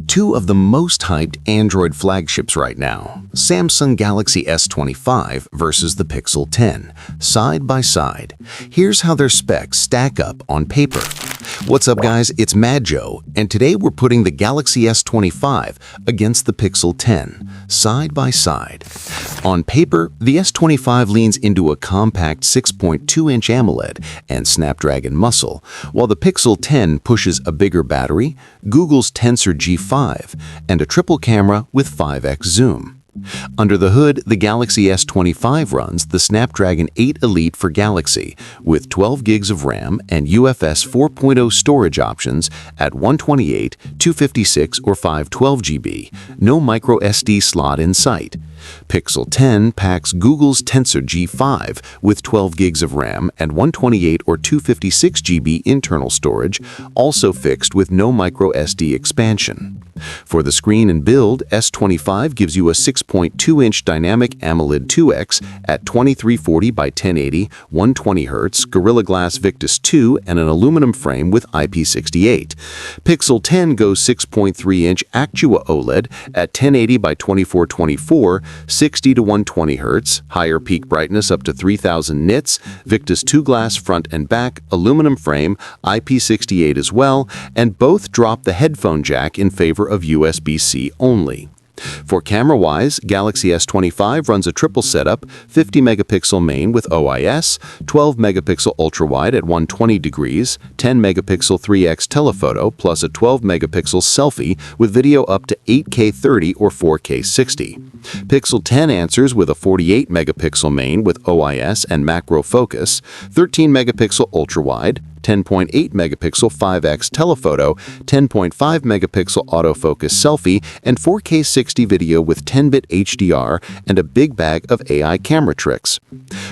Two of the most hyped Android flagships right now, Samsung Galaxy S25 versus the Pixel 10, side by side. Here's how their specs stack up on paper. What's up guys, it's Mad Joe, and today we're putting the Galaxy S25 against the Pixel 10, side by side. On paper, the S25 leans into a compact 6.2-inch AMOLED and Snapdragon muscle, while the Pixel 10 pushes a bigger battery, Google's Tensor G5, and a triple camera with 5x zoom. Under the hood, the Galaxy S25 runs the Snapdragon 8 Elite for Galaxy with 12 gigs of RAM and UFS 4.0 storage options at 128, 256, or 512 GB, no micro SD slot in sight. Pixel 10 packs Google's Tensor G5 with 12 gigs of RAM and 128 or 256 GB internal storage, also fixed with no micro SD expansion. For the screen and build, S25 gives you a 6.2-inch dynamic AMOLED 2X at 2340 by 1080, 120 Hz, Gorilla Glass Victus 2, and an aluminum frame with IP68. Pixel 10 goes 6.3-inch Actua OLED at 1080 by 2424, 60 to 120 Hz, higher peak brightness up to 3000 nits, Victus 2 glass front and back, aluminum frame, IP68 as well, and both drop the headphone jack in favor of USB-C only. For camera-wise, Galaxy S25 runs a triple setup, 50-megapixel main with OIS, 12-megapixel ultra-wide at 120 degrees, 10-megapixel 3x telephoto, plus a 12-megapixel selfie with video up to 8K 30 or 4K 60. Pixel 10 answers with a 48-megapixel main with OIS and macro focus, 13-megapixel ultra-wide, 10.8-megapixel 5x telephoto, 10.5-megapixel autofocus selfie, and 4K 60 video with 10-bit HDR and a big bag of AI camera tricks.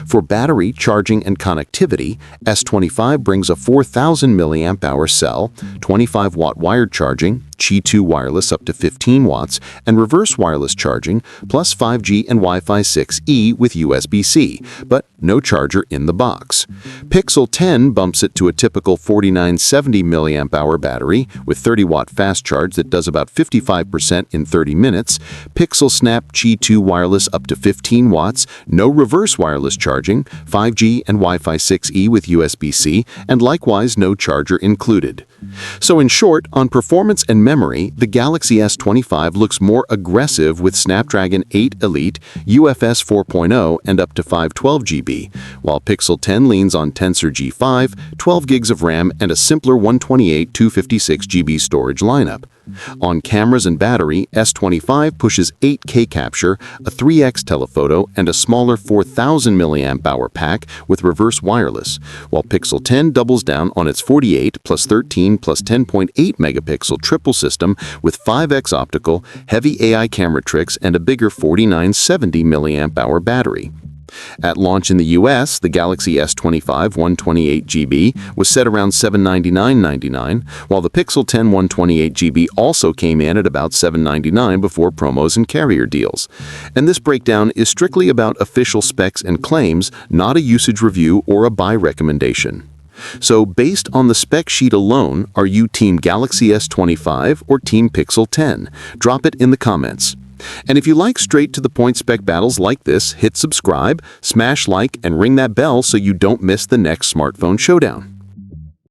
For battery, charging, and connectivity, S25 brings a 4000 mAh cell, 25-watt wired charging, Qi 2 wireless up to 15 watts, and reverse wireless charging, plus 5G and Wi-Fi 6E with USB-C, but no charger in the box. Pixel 10 bumps it to a typical 4970 mAh battery with 30-watt fast charge that does about 55% in 30 minutes, Pixel Snap Qi 2 wireless up to 15 watts, no reverse wireless charging, 5G and Wi-Fi 6E with USB-C, and likewise no charger included. So in short, on performance and memory, the Galaxy S25 looks more aggressive with Snapdragon 8 Elite, UFS 4.0, and up to 512 GB, while Pixel 10 leans on Tensor G5, 12 gigs of RAM, and a simpler 128, 256 GB storage lineup. On cameras and battery, S25 pushes 8K capture, a 3x telephoto, and a smaller 4000 mAh pack with reverse wireless, while Pixel 10 doubles down on its 48 plus 13 plus 10.8 megapixel triple system with 5x optical, heavy AI camera tricks, and a bigger 4970 mAh battery. At launch in the US, the Galaxy S25 128GB was set around $799.99, while the Pixel 10 128GB also came in at about $799 before promos and carrier deals. And this breakdown is strictly about official specs and claims, not a usage review or a buy recommendation. So based on the spec sheet alone, are you Team Galaxy S25 or Team Pixel 10? Drop it in the comments. And if you like straight-to-the-point spec battles like this, hit subscribe, smash like, and ring that bell so you don't miss the next smartphone showdown.